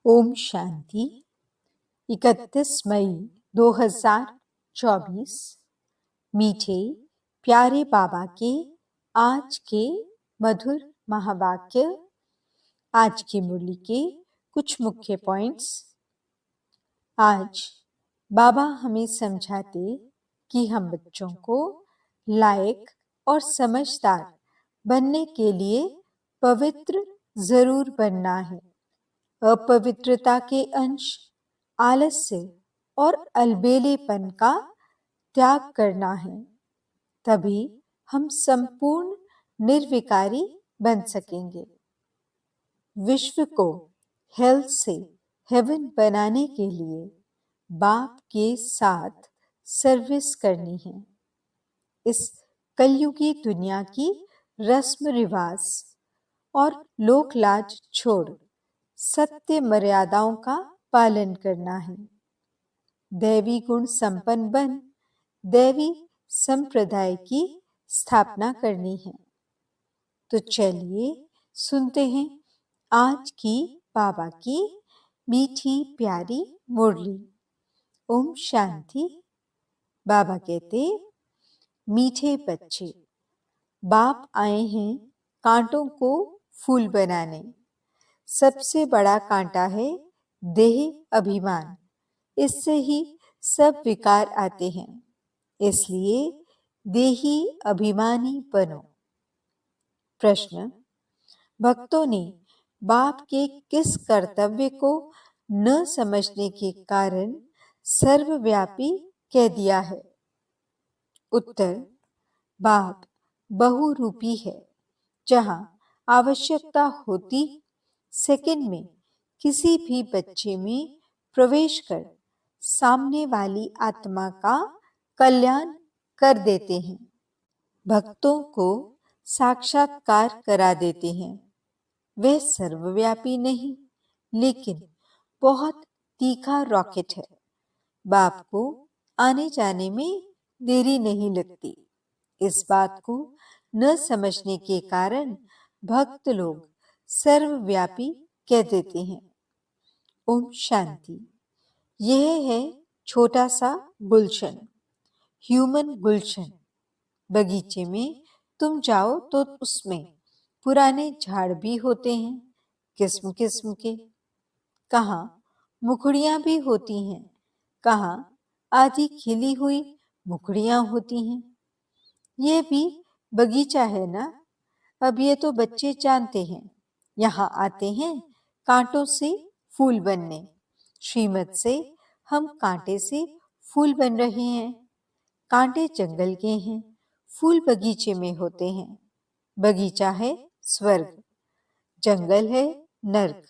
ओम शांति। 31 मई 2024। मीठे प्यारे बाबा के आज के मधुर महावाक्य। आज की मुरली के कुछ मुख्य पॉइंट्स। आज बाबा हमें समझाते कि हम बच्चों को लायक और समझदार बनने के लिए पवित्र जरूर बनना है। अपवित्रता के अंश, आलस्य और अलबेलेपन का त्याग करना है, तभी हम संपूर्ण निर्विकारी बन सकेंगे। विश्व को हेल से हेवन बनाने के लिए बाप के साथ सर्विस करनी है। इस कलयुगी दुनिया की रस्म रिवाज और लोक लाज छोड़ सत्य मर्यादाओं का पालन करना है। दैवी गुण संपन्न बन दैवी संप्रदाय की स्थापना करनी है। तो चलिए सुनते हैं आज की बाबा की मीठी प्यारी मुरली। ओम शांति। बाबा कहते, मीठे बच्चे, बाप आए हैं कांटों को फूल बनाने। सबसे बड़ा कांटा है देह अभिमान। इससे ही सब विकार आते हैं। इसलिए देही अभिमानी बनो। प्रश्न: भक्तों ने बाप के किस कर्तव्य को न समझने के कारण सर्वव्यापी कह दिया है? उत्तर: बाप बहुरूपी है। जहाँ आवश्यकता होती सेकंड में किसी भी बच्चे में प्रवेश कर सामने वाली आत्मा का कल्याण कर देते हैं। भक्तों को साक्षात्कार करा देते हैं। वे सर्वव्यापी नहीं, लेकिन बहुत तीखा रॉकेट है। बाप को आने जाने में देरी नहीं लगती। इस बात को न समझने के कारण भक्त लोग सर्वव्यापी कह देते हैं। ओम शांति। यह है छोटा सा गुलशन, ह्यूमन गुलशन। बगीचे में तुम जाओ तो उसमें पुराने झाड़ भी होते हैं, किस्म किस्म के। कहाँ मुखड़ियां भी होती हैं, कहाँ आधी खिली हुई मुखड़ियां होती हैं। यह भी बगीचा है ना। अब ये तो बच्चे जानते हैं। यहाँ आते हैं कांटों से फूल बनने। श्रीमत से हम कांटे से फूल बन रहे हैं। कांटे जंगल के हैं, फूल बगीचे में होते हैं। बगीचा है स्वर्ग, जंगल है नर्क।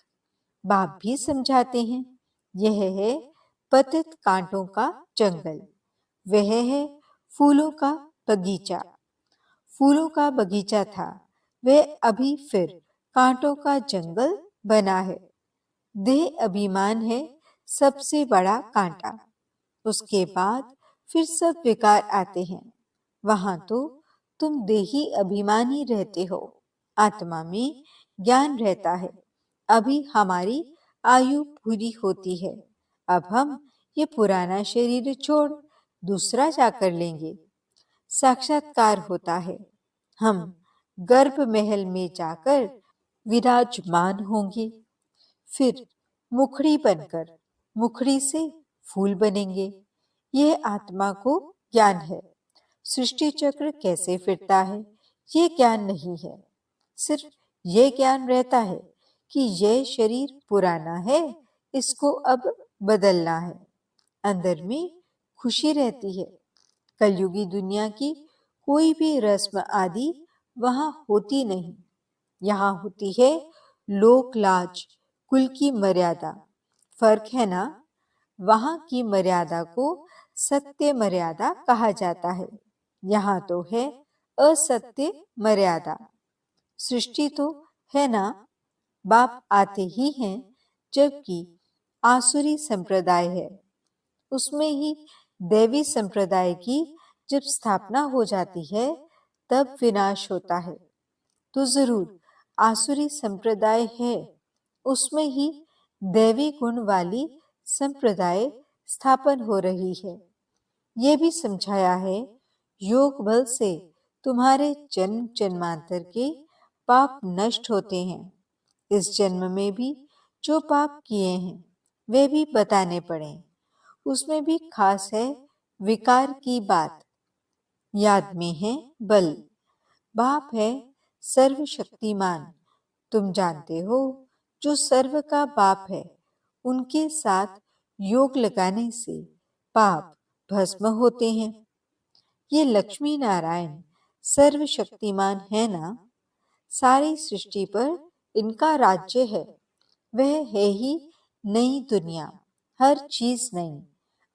बाप भी समझाते हैं, यह है पतित कांटों का जंगल, वह है फूलों का बगीचा। फूलों का बगीचा था, वह अभी फिर कांटों का जंगल बना है। देह अभिमान है सबसे बड़ा कांटा। उसके बाद फिर सब विकार आते हैं। वहां तो तुम देही अभिमानी रहते हो, आत्मा में ज्ञान रहता है। अभी हमारी आयु पूरी होती है। अब हम ये पुराना शरीर छोड़ दूसरा जाकर लेंगे। साक्षात्कार होता है। हम गर्भ महल में जाकर विराजमान होंगे। फिर मुखड़ी बनकर मुखड़ी से फूल बनेंगे। यह आत्मा को ज्ञान है। सृष्टि चक्र कैसे फिरता है ये ज्ञान नहीं है। सिर्फ ये ज्ञान रहता है कि यह शरीर पुराना है, इसको अब बदलना है। अंदर में खुशी रहती है। कलयुगी दुनिया की कोई भी रस्म आदि वहां होती नहीं। यहाँ होती है लोक लाज, कुल की मर्यादा। फर्क है ना। वहां की मर्यादा को सत्य मर्यादा कहा जाता है। यहाँ तो है असत्य मर्यादा। सृष्टि तो है ना। बाप आते ही हैं, जबकि आसुरी संप्रदाय है। उसमें ही देवी संप्रदाय की जब स्थापना हो जाती है तब विनाश होता है। तो जरूर आसुरी संप्रदाय है, उसमें ही दैवी गुण वाली संप्रदाय स्थापन हो रही है। ये भी समझाया है, योग बल से तुम्हारे जन्म जन्मांतर के पाप नष्ट होते हैं। इस जन्म में भी जो पाप किए हैं वे भी बताने पड़े। उसमें भी खास है विकार की बात। याद में है बल, बाप है सर्वशक्तिमान। तुम जानते हो, जो सर्व का बाप है उनके साथ योग लगाने से पाप भस्म होते हैं। ये लक्ष्मी नारायण सर्वशक्तिमान है ना, सारी सृष्टि पर इनका राज्य है। वह है ही नई दुनिया, हर चीज नई।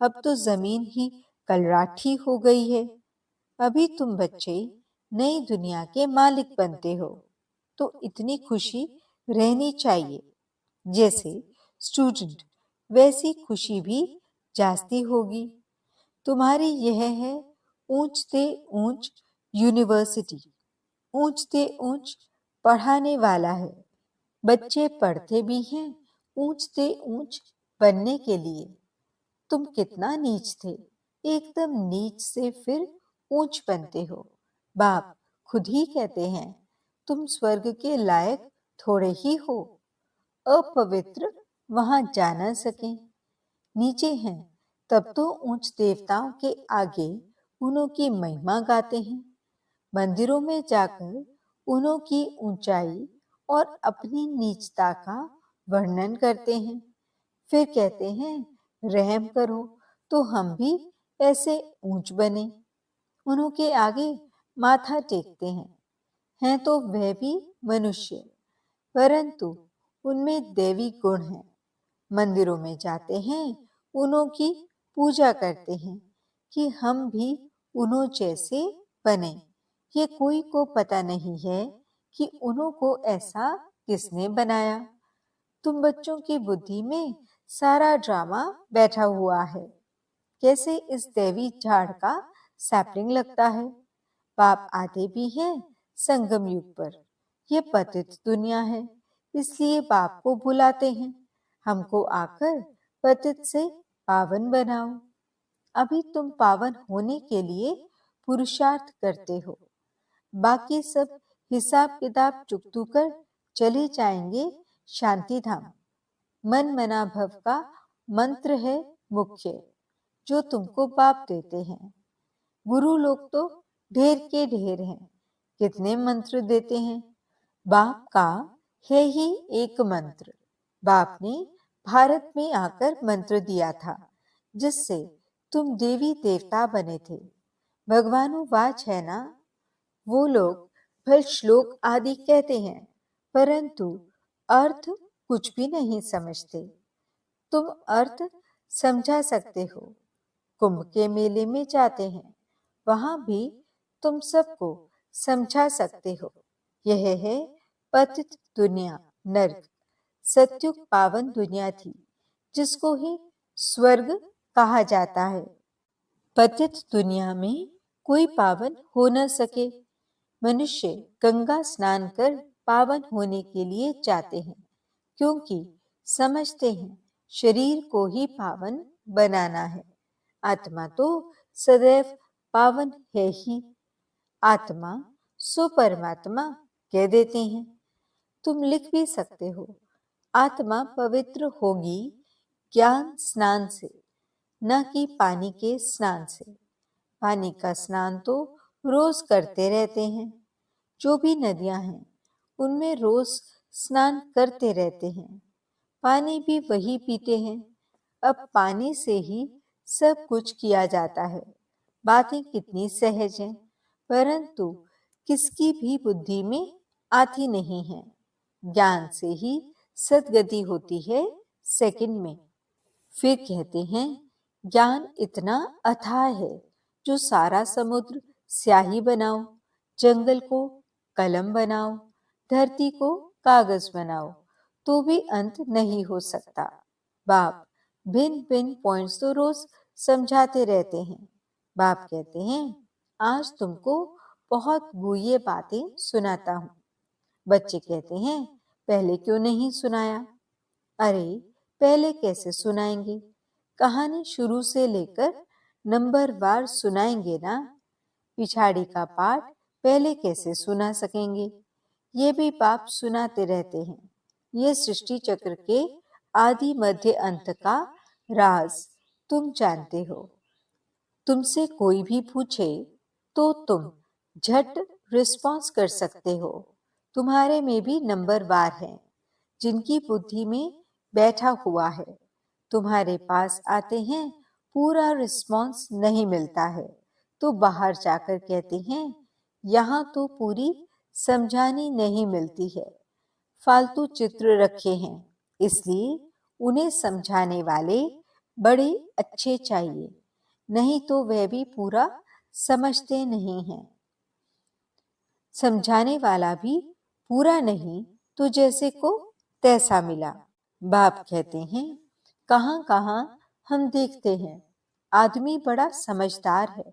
अब तो जमीन ही कलराठी हो गई है। अभी तुम बच्चे नई दुनिया के मालिक बनते हो, तो इतनी खुशी रहनी चाहिए। जैसे स्टूडेंट वैसी खुशी भी जास्ती होगी। तुम्हारी यह है ऊंचते ऊंच यूनिवर्सिटी, ऊंचते ऊंच पढ़ाने वाला है। बच्चे पढ़ते भी हैं ऊंचते ऊंच बनने के लिए। तुम कितना नीच थे, एकदम नीच से फिर ऊंच बनते हो। बाप खुद ही कहते हैं, तुम स्वर्ग के लायक थोड़े ही हो। अपवित्र वहां जा न सके, नीचे हैं तब तो ऊंच देवताओं के आगे उन्हों की महिमा गाते हैं। मंदिरों में जाकर उन्हों की ऊंचाई और अपनी नीचता का वर्णन करते हैं। फिर कहते हैं, रहम करो तो हम भी ऐसे ऊंच बने। उन्हों के आगे माथा टेकते हैं तो वह भी मनुष्य, परंतु उनमें दैवी गुण है। मंदिरों में जाते हैं, उन्हों की पूजा करते हैं कि हम भी उन्हों जैसे बने। ये कोई को पता नहीं है कि उन्हों को ऐसा किसने बनाया। तुम बच्चों की बुद्धि में सारा ड्रामा बैठा हुआ है। कैसे इस दैवी झाड़ का सैपलिंग लगता है। पाप आते भी हैं संगम युग पर। यह पतित दुनिया है, इसलिए पाप को बुलाते हैं। हमको आकर पतित से पावन बनाओ। अभी तुम पावन होने के लिए पुरुषार्थ करते हो। बाकी सब हिसाब किताब चुकतू कर चले जाएंगे शांति धाम। मन मना भव का मंत्र है मुख्य, जो तुमको पाप देते हैं। गुरु लोग तो ढेर के ढेर हैं, कितने मंत्र देते हैं। बाप का है ही एक मंत्र। बाप ने भारत में आकर मंत्र दिया था, जिससे तुम देवी देवता बने थे। भगवानुवाच है ना। वो लोग फल श्लोक आदि कहते हैं, परंतु अर्थ कुछ भी नहीं समझते। तुम अर्थ समझा सकते हो। कुंभ के मेले में जाते हैं, वहां भी तुम सबको समझा सकते हो। यह है पतित दुनिया, नर्क। सत्युग पावन दुनिया थी, जिसको ही स्वर्ग कहा जाता है। पतित दुनिया में कोई पावन हो न सके। मनुष्य गंगा स्नान कर पावन होने के लिए जाते हैं, क्योंकि समझते हैं शरीर को ही पावन बनाना है। आत्मा तो सदैव पावन है ही। आत्मा सो परमात्मा कह देते हैं। तुम लिख भी सकते हो, आत्मा पवित्र होगी ज्ञान स्नान से, न कि पानी के स्नान से। पानी का स्नान तो रोज करते रहते हैं। जो भी नदियां हैं, उनमें रोज स्नान करते रहते हैं। पानी भी वही पीते हैं। अब पानी से ही सब कुछ किया जाता है। बातें कितनी सहज हैं, परंतु किसकी भी बुद्धि में आती नहीं है। ज्ञान से ही सद्गति होती है सेकंड में। फिर कहते हैं, ज्ञान इतना अथाह है, जो सारा समुद्र स्याही बनाओ, जंगल को कलम बनाओ, धरती को कागज बनाओ, तो भी अंत नहीं हो सकता। बाप भिन्न भिन्न पॉइंट्स तो रोज समझाते रहते हैं। बाप कहते हैं, आज तुमको बहुत गुह्य बातें सुनाता हूँ। बच्चे कहते हैं, पहले क्यों नहीं सुनाया। अरे पहले कैसे सुनाएंगे? कहानी शुरू से लेकर नंबरवार सुनाएंगे ना। पिछाड़ी का पाठ पहले कैसे सुना सकेंगे? ये भी बाप सुनाते रहते हैं। ये सृष्टि चक्र के आदि मध्य अंत का राज तुम जानते हो। तुमसे कोई भी पूछे तो तुम झट रिस्पॉन्स कर सकते हो। तुम्हारे में भी नंबरवार हैं जिनकी बुद्धि में बैठा हुआ है। तुम्हारे पास आते हैं, पूरा रिस्पॉन्स नहीं मिलता है तो बाहर जाकर कहते हैं यहाँ तो पूरी समझानी नहीं मिलती है। फालतू चित्र रखे हैं, इसलिए उन्हें समझाने वाले बड़े अच्छे चाहिए, नहीं तो वह भी पूरा समझते नहीं हैं। समझाने वाला भी पूरा नहीं तो जैसे को तैसा मिला। बाप कहते हैं कहाँ कहाँ हम देखते हैं आदमी बड़ा समझदार है,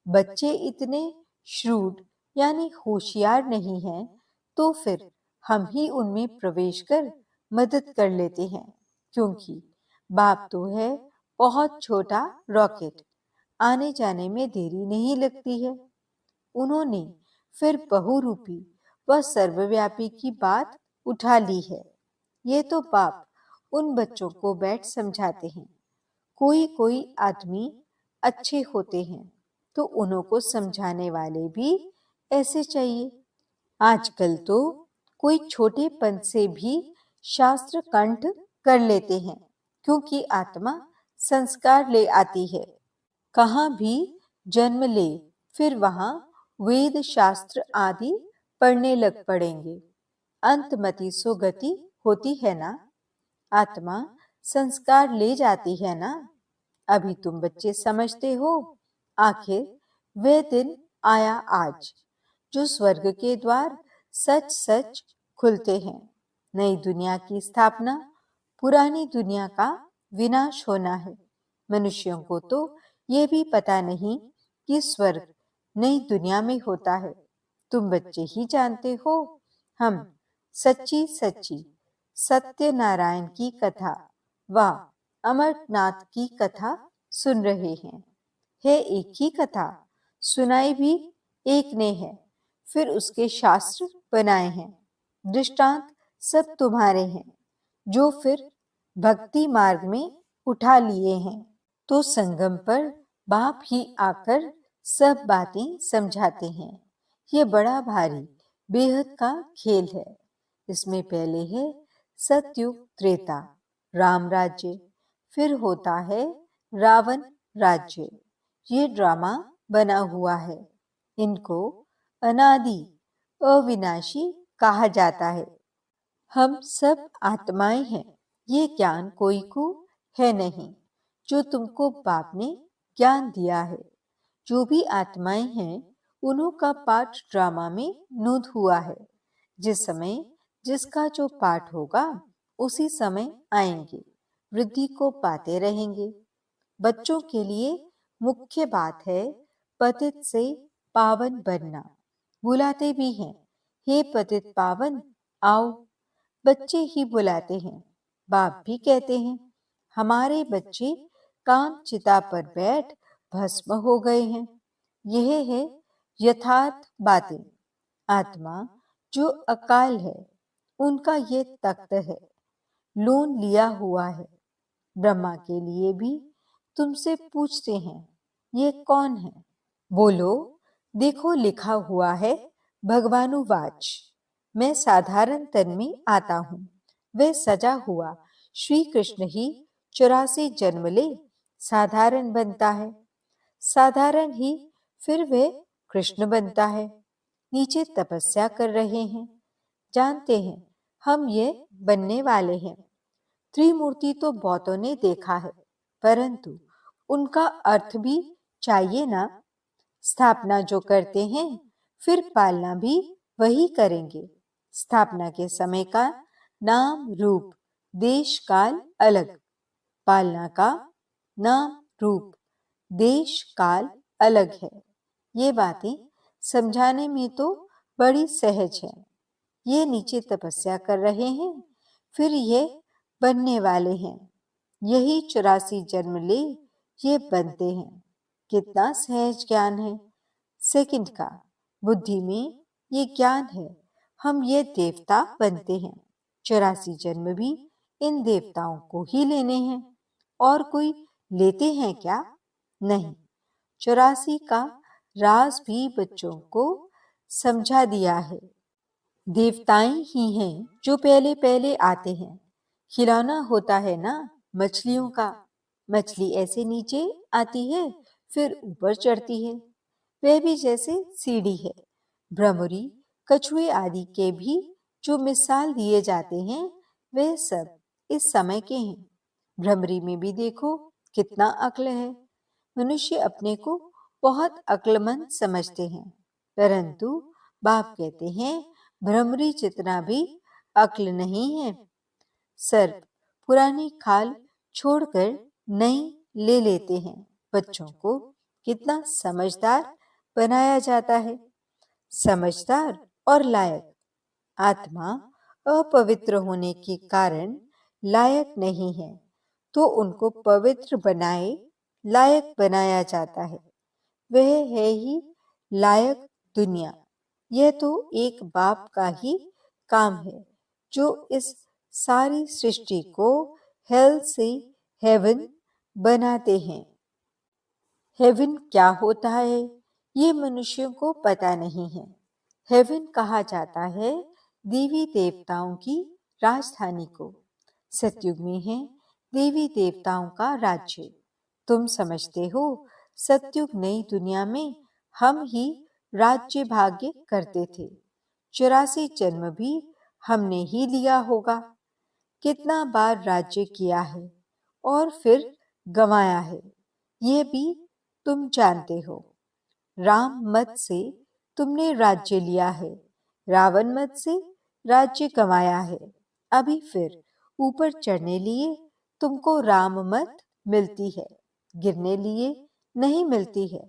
बच्चे इतने श्रूड यानी होशियार नहीं हैं, तो फिर हम ही उनमें प्रवेश कर मदद कर लेते हैं, क्योंकि बाप तो है बहुत छोटा रॉकेट, आने जाने में देरी नहीं लगती है। उन्होंने फिर बहुरूपी व सर्वव्यापी की बात उठा ली है। ये तो बाप उन बच्चों को बैठ समझाते हैं। कोई कोई आदमी अच्छे होते हैं तो उन्हों को समझाने वाले भी ऐसे चाहिए। आजकल तो कोई छोटे पद से भी शास्त्र कंठ कर लेते हैं, क्योंकि आत्मा संस्कार ले आती है। कहाँ भी जन्म ले फिर वहां वेद शास्त्र आदि पढ़ने लग पड़ेंगे। अंतमति सो गति होती है ना। आत्मा संस्कार ले जाती है ना। अभी तुम बच्चे समझते हो, आखिर वह दिन आया आज जो स्वर्ग के द्वार सच सच खुलते हैं। नई दुनिया की स्थापना, पुरानी दुनिया का विनाश होना है। मनुष्यों को तो ये भी पता नहीं कि स्वर्ग नई दुनिया में होता है। तुम बच्चे ही जानते हो। हम सच्ची सच्ची सत्यनारायण की कथा व अमरनाथ की कथा सुन रहे हैं। है एक ही कथा, सुनाई भी एक ने है, फिर उसके शास्त्र बनाए हैं। दृष्टांत सब तुम्हारे हैं, जो फिर भक्ति मार्ग में उठा लिए हैं। तो संगम पर बाप ही आकर सब बातें समझाते हैं। ये बड़ा भारी बेहद का खेल है। इसमें पहले है सतयुग त्रेता राम राज्य, फिर होता है रावण राज्य। ये ड्रामा बना हुआ है। इनको अनादि अविनाशी कहा जाता है। हम सब आत्माएं हैं, ये ज्ञान कोई को है नहीं जो तुमको बाप ने ज्ञान दिया है। जो भी आत्माएं हैं उन्हों का पाठ ड्रामा में नूद हुआ है। जिस समय जिसका जो पाठ होगा उसी समय आएंगे, वृद्धि को पाते रहेंगे। बच्चों के लिए मुख्य बात है पतित से पावन बनना। बुलाते भी हैं, हे पतित पावन आओ। बच्चे ही बुलाते हैं, बाप भी कहते हैं हमारे बच्चे काम चिता पर बैठ भस्म हो गए हैं। यह है यथार्थ बातें। आत्मा जो अकाल है उनका ये तख्त है, लोन लिया हुआ है। ब्रह्मा के लिए भी तुमसे पूछते हैं ये कौन है? बोलो देखो लिखा हुआ है भगवानुवाच। मैं साधारण तन में आता हूँ। वह सजा हुआ श्री कृष्ण ही 84 जन्म ले साधारण बनता है। साधारण ही फिर वह कृष्ण बनता है। नीचे तपस्या कर रहे हैं, जानते हैं हम ये बनने वाले हैं। त्रिमूर्ति तो बहुतों ने देखा है, परंतु उनका अर्थ भी चाहिए ना। स्थापना जो करते हैं फिर पालना भी वही करेंगे। स्थापना के समय का नाम रूप देश काल अलग, पालना का नाम रूप देश काल अलग है। ये बातें समझाने में तो बड़ी सहज है। ये नीचे तपस्या कर रहे हैं, फिर ये बनने वाले हैं। यही 84 जन्म ले ये बनते हैं। कितना सहज ज्ञान है। सेकंड का, बुद्धि में ये ज्ञान है, हम ये देवता बनते हैं। 84 जन्म भी इन देवताओं को ही लेने हैं। और कोई लेते हैं क्या? नहीं। 84 का राज भी बच्चों को समझा दिया है। देवताएं ही हैं जो पहले पहले आते हैं। खिलौना होता है ना मछलियों का। मछली ऐसे नीचे आती है, फिर ऊपर चढ़ती है। वह भी जैसे सीढ़ी है। भ्रमरी, कछुए आदि के भी जो मिसाल दिए जाते हैं, वे सब इस समय के हैं। भ्रमरी में भी देखो कितना अक्ल है। मनुष्य अपने को बहुत अक्लमंद समझते हैं, परंतु बाप कहते हैं भ्रमरी जितना भी अक्ल नहीं है। सर्प पुरानी खाल छोड़कर नई ले लेते हैं। बच्चों को कितना समझदार बनाया जाता है। समझदार और लायक। आत्मा अपवित्र होने के कारण लायक नहीं है, तो उनको पवित्र बनाए लायक बनाया जाता है। वह है ही लायक दुनिया। यह तो एक बाप का ही काम है, जो इस सारी सृष्टि को हेल से हेवन बनाते हैं। हेवन क्या होता है ये मनुष्यों को पता नहीं है। हेवन कहा जाता है देवी देवताओं की राजधानी को। सतयुग में है देवी देवताओं का राज्य। तुम समझते हो सतयुग नई दुनिया में हम ही राज्य भाग्य करते थे। 84 जन्म भी हमने ही लिया होगा। कितना बार राज्य किया है और फिर गंवाया है, ये भी तुम जानते हो। राम मत से तुमने राज्य लिया है, रावण मत से राज्य गंवाया है। अभी फिर ऊपर चढ़ने लिए तुमको राम मत मिलती है, गिरने लिए नहीं मिलती है।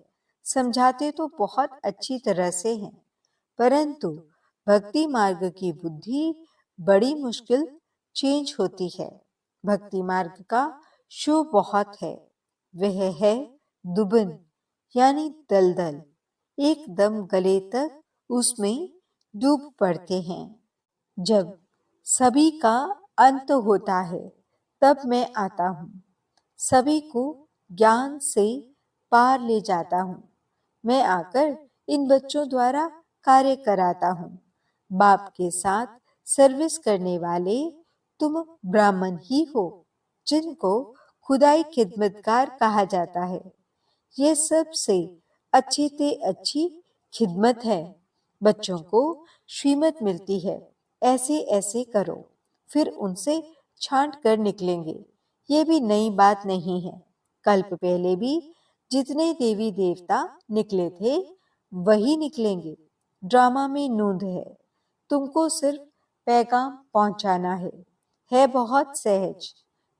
समझाते तो बहुत अच्छी तरह से हैं, परंतु भक्ति मार्ग की बुद्धि बड़ी मुश्किल चेंज होती है। भक्ति मार्ग का शो बहुत है। वह है दुबन, यानी दलदल। एकदम गले तक उसमें डूब पड़ते हैं। जब सभी का अंत होता है, तब मैं आता हूँ। सभी को ज्ञान से पार ले जाता हूँ। मैं आकर इन बच्चों द्वारा कार्य कराता हूँ। बाप के साथ सर्विस करने वाले तुम ब्राह्मण ही हो, जिनको खुदाई खिदमतगार कहा जाता है। यह सबसे अच्छी से अच्छी खिदमत है। बच्चों को श्रीमत मिलती है, ऐसे ऐसे करो, फिर उनसे छांट कर निकलेंगे। ये भी नई बात नहीं है। कल्प पहले भी जितने देवी देवता निकले थे, वही निकलेंगे। ड्रामा में नूंद है। तुमको सिर्फ पैगाम पहुंचाना है बहुत सहज।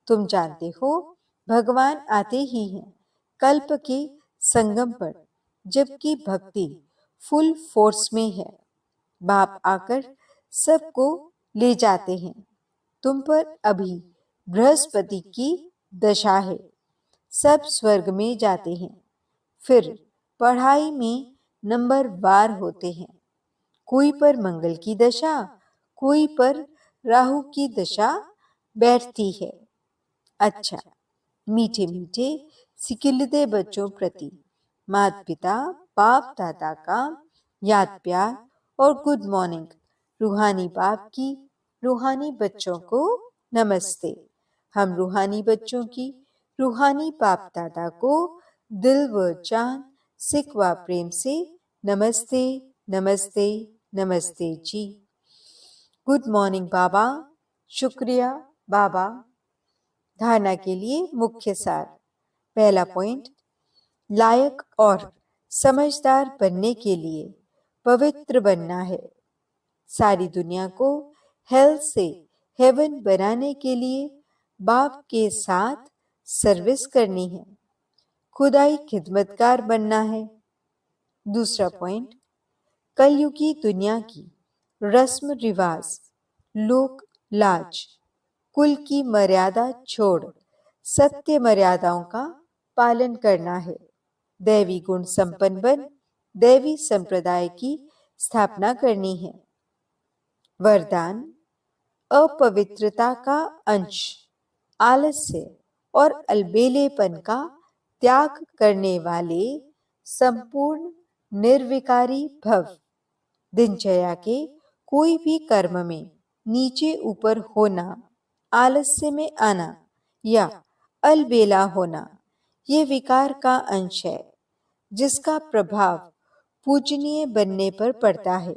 तुम जानते हो भगवान आते ही हैं कल्प के संगम पर, जबकि भक्ति फुल फोर्स में है। बाप आकर सबको ले जाते हैं। तुम पर अभी बृहस्पति की दशा है। सब स्वर्ग में जाते हैं, फिर पढ़ाई में नंबर वार होते हैं। कोई पर मंगल की दशा, कोई पर राहु की दशा बैठती है। अच्छा, मीठे मीठे सिकिलते बच्चों प्रति माता पिता बाप दादा का याद प्यार और गुड मॉर्निंग। रूहानी बाप की रूहानी बच्चों को नमस्ते। हम रूहानी बच्चों की रूहानी बाप दादा को दिल व जान सिक व प्रेम से नमस्ते नमस्ते नमस्ते जी। गुड मॉर्निंग बाबा। शुक्रिया बाबा। धारणा के लिए मुख्य सार। पहला पॉइंट, लायक और समझदार बनने के लिए पवित्र बनना है। सारी दुनिया को हेल से हेवन बनाने के लिए बाप के साथ सर्विस करनी है। खुदाई खिदमतगार बनना है। दूसरा पॉइंट, कलयुगी दुनिया की रस्म रिवाज, लोक लाज कुल की मर्यादा छोड़ सत्य मर्यादाओं का पालन करना है। दैवी गुण संपन्न बन दैवी संप्रदाय की स्थापना करनी है। वरदान, अपवित्रता का अंश, आलस्य और अलबेलेपन का त्याग करने वाले संपूर्ण निर्विकारी भव। दिनचर्या के कोई भी कर्म में नीचे ऊपर होना, आलस्य में आना या अलबेला होना, ये विकार का अंश है, जिसका प्रभाव पूजनीय बनने पर पड़ता है।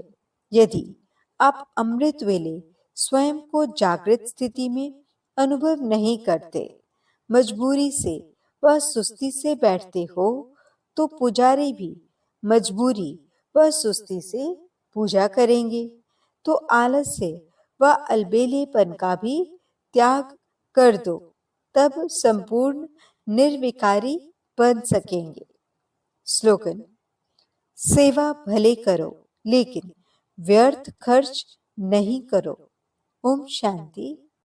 यदि आप अमृत वेले स्वयं को जागृत स्थिति में अनुभव नहीं करते, मजबूरी से व सुस्ती से बैठते हो, तो पुजारी भी मजबूरी व सुस्ती से पूजा करेंगे। तो आलस्य व अलबेलेपन का भी त्याग कर दो, तब संपूर्ण निर्विकारी बन सकेंगे। स्लोगन, सेवा भले करो लेकिन व्यर्थ खर्च नहीं करो। ओम शांति।